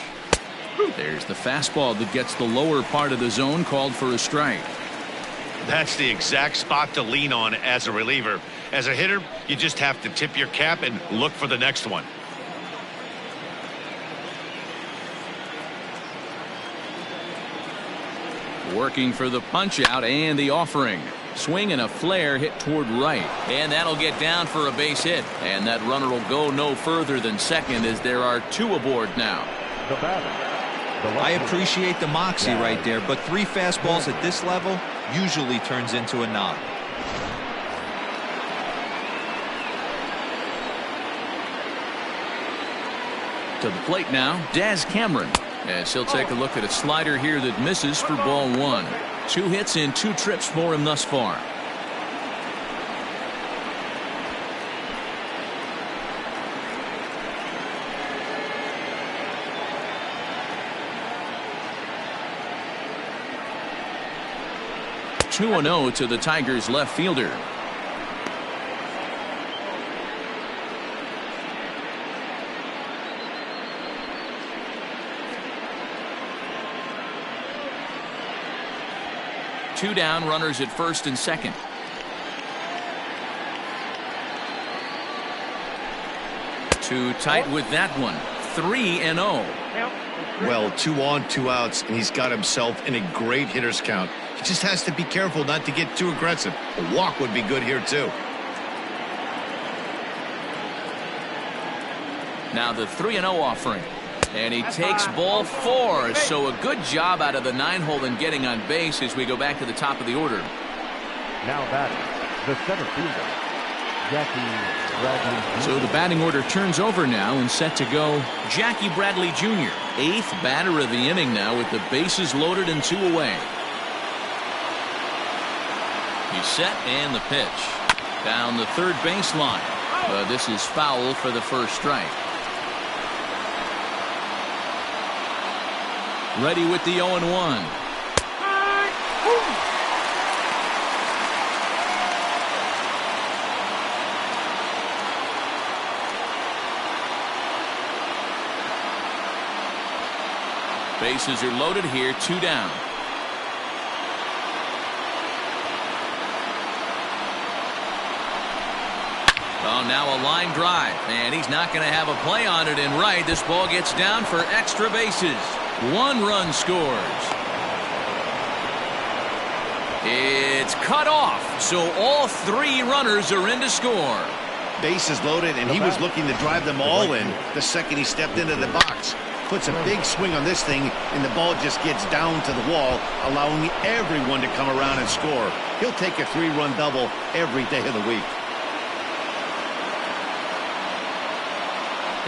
There's the fastball that gets the lower part of the zone, called for a strike. That's the exact spot to lean on as a reliever. As a hitter, you just have to tip your cap and look for the next one. Working for the punch out and the offering. Swing and a flare hit toward right. And that'll get down for a base hit. And that runner will go no further than second as there are 2 aboard now. The batter. I appreciate the moxie right there, but 3 fastballs at this level usually turns into a knock. To the plate now, Daz Cameron. As he'll take a look at a slider here that misses for ball 1. 2 hits in 2 trips for him thus far. Two 2-0 to the Tigers left fielder. Two down, runners at first and second. Too tight with that one. 3-0. Well, 2 on, 2 outs, and he's got himself in a great hitter's count. He just has to be careful not to get too aggressive. A walk would be good here, too. Now the 3-0 offering. And he takes ball 4. So a good job out of the 9-hole in getting on base as we go back to the top of the order. Now batting, the center fielder, Jackie Bradley Jr. So the batting order turns over now and set to go Jackie Bradley Jr. 8th batter of the inning now with the bases loaded and 2 away. He's set and the pitch. Down the third baseline. This is foul for the first strike. Ready with the 0-1. Bases are loaded here, 2 down. Well, now a line drive, and he's not going to have a play on it in right. This ball gets down for extra bases. 1 run scores. It's cut off, so all 3 runners are in to score. Bases loaded, and he was looking to drive them all in the second he stepped into the box. Puts a big swing on this thing, and the ball just gets down to the wall, allowing everyone to come around and score. He'll take a 3-run double every day of the week.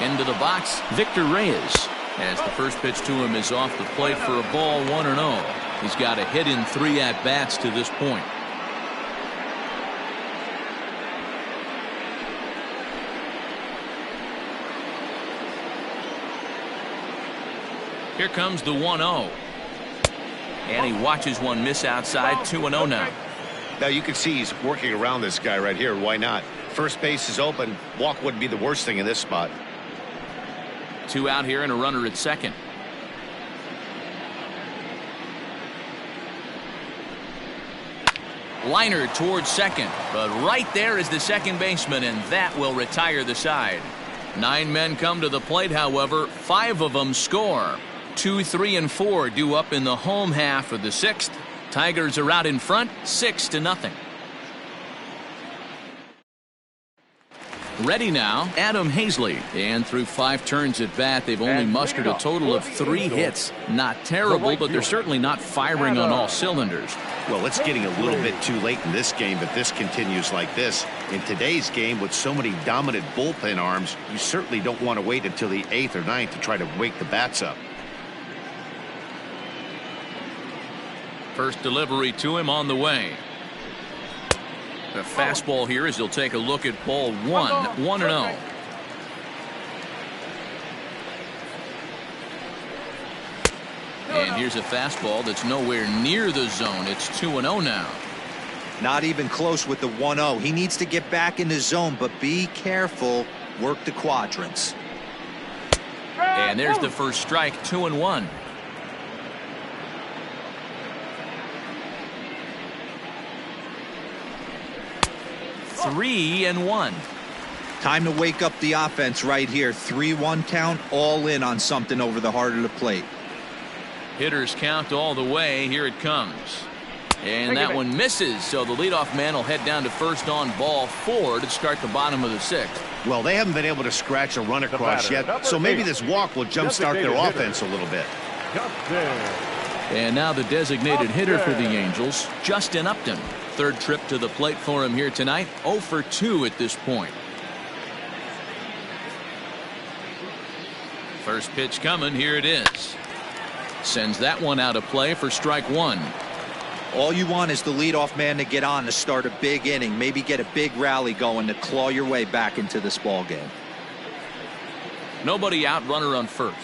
Into the box, Victor Reyes. As the first pitch to him is off the plate for a ball, 1-0. He's got a hit in 3 at-bats to this point. Here comes the 1-0. And he watches one miss outside. 2-0 now. Now you can see he's working around this guy right here. Why not? First base is open. Walk wouldn't be the worst thing in this spot. 2 out here and a runner at second. Liner towards second, but right there is the second baseman, and that will retire the side. 9 men come to the plate, however, 5 of them score. 2, 3, and 4 due up in the home half of the 6th. Tigers are out in front, 6-0. Ready now, Adam Hazley. And through 5 turns at bat, they've only mustered a total of 3 hits. Not terrible, but they're certainly not firing on all cylinders. Well, it's getting a little bit too late in this game if this continues like this. In today's game, with so many dominant bullpen arms, you certainly don't want to wait until the 8th or 9th to try to wake the bats up. First delivery to him on the way. The fastball here as he'll take a look at ball 1, 1-0. And here's a fastball that's nowhere near the zone. It's 2-0 now. Not even close with the 1-0. He needs to get back in the zone, but be careful. Work the quadrants. And there's the first strike. 2-1. Three and 1. Time to wake up the offense right here. 3-1 count, all in on something over the heart of the plate. Hitters count all the way. Here it comes. And that one misses, so the leadoff man will head down to first on ball 4 to start the bottom of the 6th. Well, they haven't been able to scratch a run across yet, so maybe this walk will jumpstart their offense a little bit. And now the designated hitter for the Angels, Justin Upton. Third trip to the plate for him here tonight. 0 for 2 at this point. First pitch coming. Here it is. Sends that one out of play for strike 1. All you want is the leadoff man to get on to start a big inning. Maybe get a big rally going to claw your way back into this ball game. Nobody out, runner on first.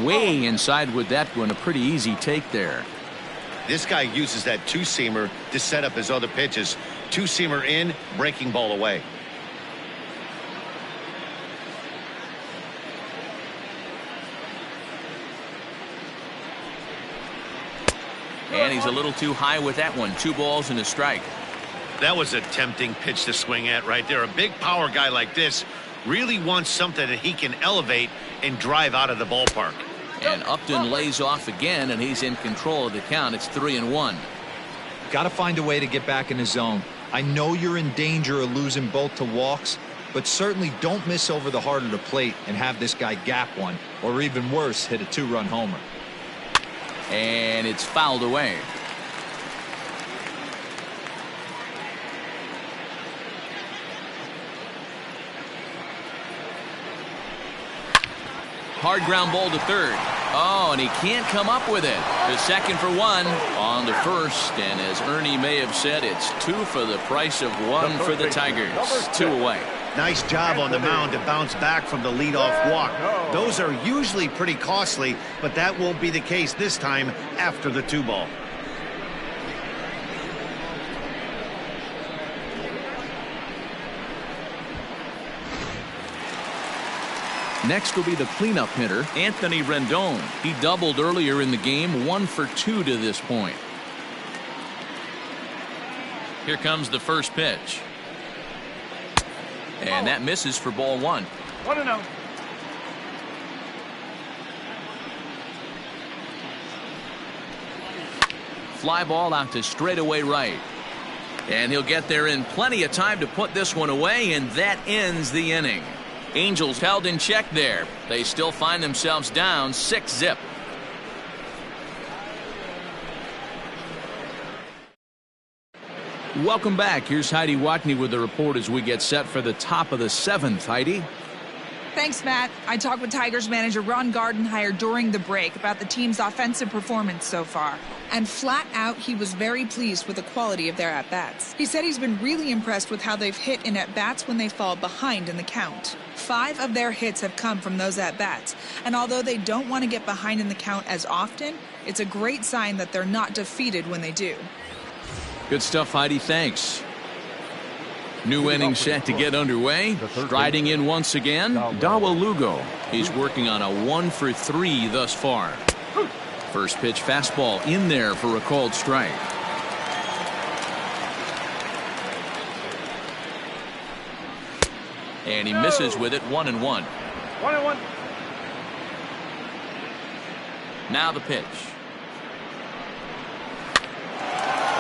Way inside with that one. A pretty easy take there. This guy uses that 2-seamer to set up his other pitches. 2-seamer in, breaking ball away. And he's a little too high with that one. 2 balls and a strike. That was a tempting pitch to swing at right there. A big power guy like this really wants something that he can elevate and drive out of the ballpark. And Upton lays off again, and he's in control of the count. It's 3-1. Got to find a way to get back in the zone. I know you're in danger of losing both to walks, but certainly don't miss over the heart of the plate and have this guy gap one, or even worse, hit a 2-run homer. And it's fouled away. Hard ground ball to third. Oh, and he can't come up with it. The second for 1 on the first, and as Ernie may have said, it's 2 for the price of 1 for the Tigers. 2 away. Nice job on the mound to bounce back from the leadoff walk. Those are usually pretty costly, but that won't be the case this time after the 2-ball. Next will be the cleanup hitter, Anthony Rendon. He doubled earlier in the game, 1 for 2 to this point. Here comes the first pitch. And that misses for ball 1. 1-0. Fly ball out to straightaway right. And he'll get there in plenty of time to put this one away, and that ends the inning. Angels held in check there. They still find themselves down 6-0. Welcome back. Here's Heidi Watney with the report as we get set for the top of the 7th. Heidi? Thanks, Matt. I talked with Tigers manager Ron Gardenhire during the break about the team's offensive performance so far. And flat out, he was very pleased with the quality of their at-bats. He said he's been really impressed with how they've hit in at-bats when they fall behind in the count. 5 of their hits have come from those at-bats. And although they don't want to get behind in the count as often, it's a great sign that they're not defeated when they do. Good stuff, Heidi. Thanks. New inning set to get underway. Striding in once again, Dawa Lugo. He's working on a 1-for-3 thus far. First pitch fastball in there for a called strike. And he misses with it. 1-1. 1-1. Now the pitch.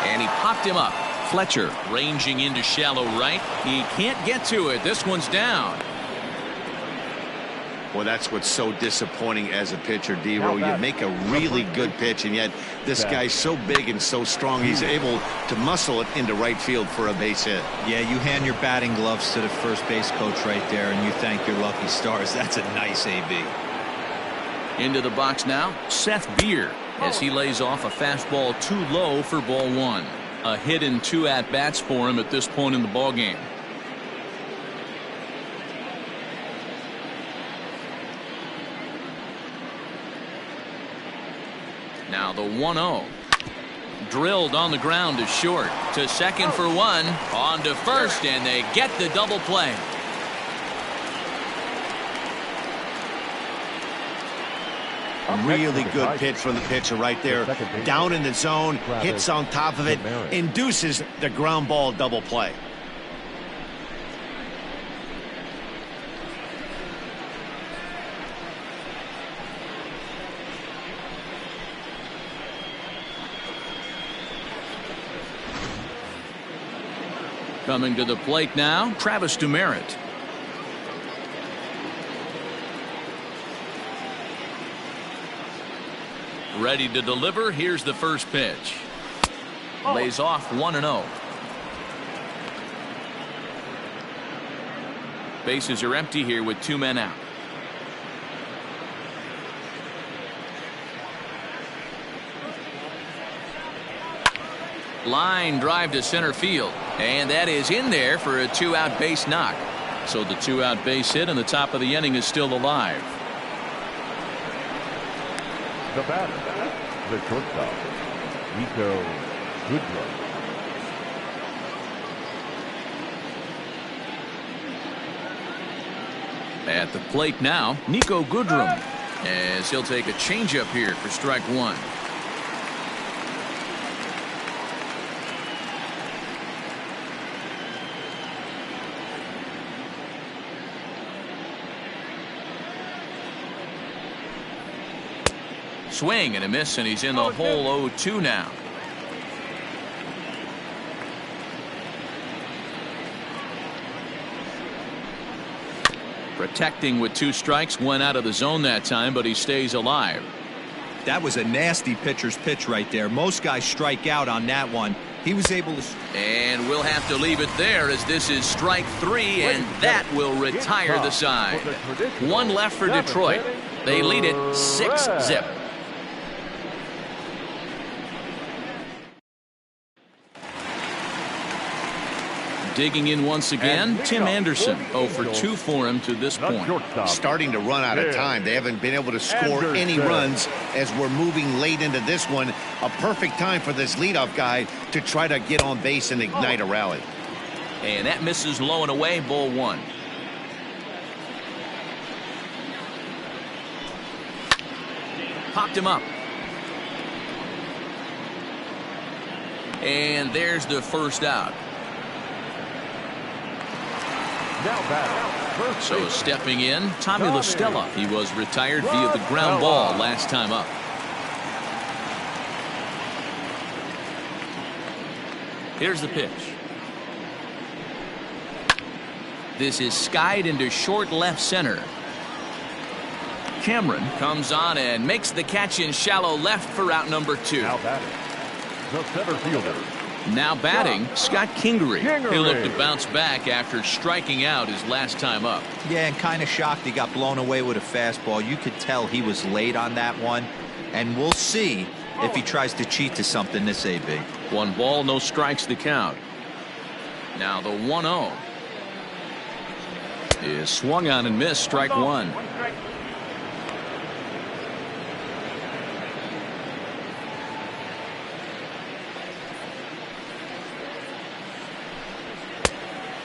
And he popped him up. Fletcher ranging into shallow right. He can't get to it. This one's down. Well, that's what's so disappointing as a pitcher, Devo. You make a really good pitch, and yet this guy's so big and so strong, he's able to muscle it into right field for a base hit. Yeah, you hand your batting gloves to the first base coach right there, and you thank your lucky stars. That's a nice AB. Into the box now, Seth Beard, as he lays off a fastball too low for ball 1. A hit in 2 at-bats for him at this point in the ballgame. Now the 1-0. Drilled on the ground to short. To second for 1. On to first, and they get the double play. Really good pitch from the pitcher right there. Down in the zone, hits on top of it, induces the ground ball double play. Coming to the plate now, Travis Demerit. Ready to deliver. Here's the first pitch. Lays off 1-0. Bases are empty here with 2 men out. Line drive to center field, and that is in there for a 2-out base knock. So the 2-out base hit and the top of the inning is still alive. The batter, the shortstop, Nico Goodrum. At the plate now, Nico Goodrum, as he'll take a changeup here for strike 1. Swing and a miss, and he's in the hole 0-2 now. Protecting with 2 strikes, went out of the zone that time, but he stays alive. That was a nasty pitcher's pitch right there. Most guys strike out on that one. He was able to. And we'll have to leave it there, as this is strike 3, and that will retire the side. 1 left for Detroit. They lead it 6-zip. Digging in once again, Tim Anderson. 0-for-2 for him to this point. Starting to run out of time. They haven't been able to score any runs as we're moving late into this one. A perfect time for this leadoff guy to try to get on base and ignite a rally. And that misses low and away, ball 1. Popped him up. And there's the first out. So stepping in, Tommy La Stella. He was retired via the ground ball last time up. Here's the pitch. This is skied into short left center. Cameron comes on and makes the catch in shallow left for out number 2. Now batting, the center fielder, Now batting, Scott Kingery. Kingery. He'll look to bounce back after striking out his last time up. Yeah, and kind of shocked he got blown away with a fastball. You could tell he was late on that one. And we'll see if he tries to cheat to something this AB. 1 ball, no strikes the count. Now the 1-0 is swung on and missed, strike 1.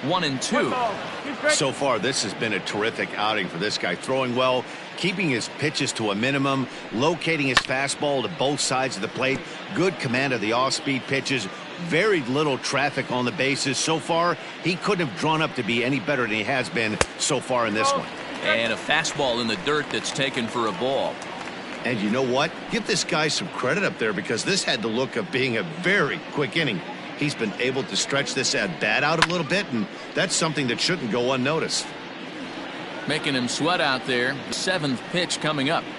One and 2. So far, this has been a terrific outing for this guy. Throwing well, keeping his pitches to a minimum, locating his fastball to both sides of the plate, good command of the off-speed pitches, very little traffic on the bases. So far, he couldn't have drawn up to be any better than he has been so far in this one. And a fastball in the dirt that's taken for a ball. And you know what? Give this guy some credit up there, because this had the look of being a very quick inning. He's been able to stretch this at bat out a little bit, and that's something that shouldn't go unnoticed. Making him sweat out there. 7th pitch coming up.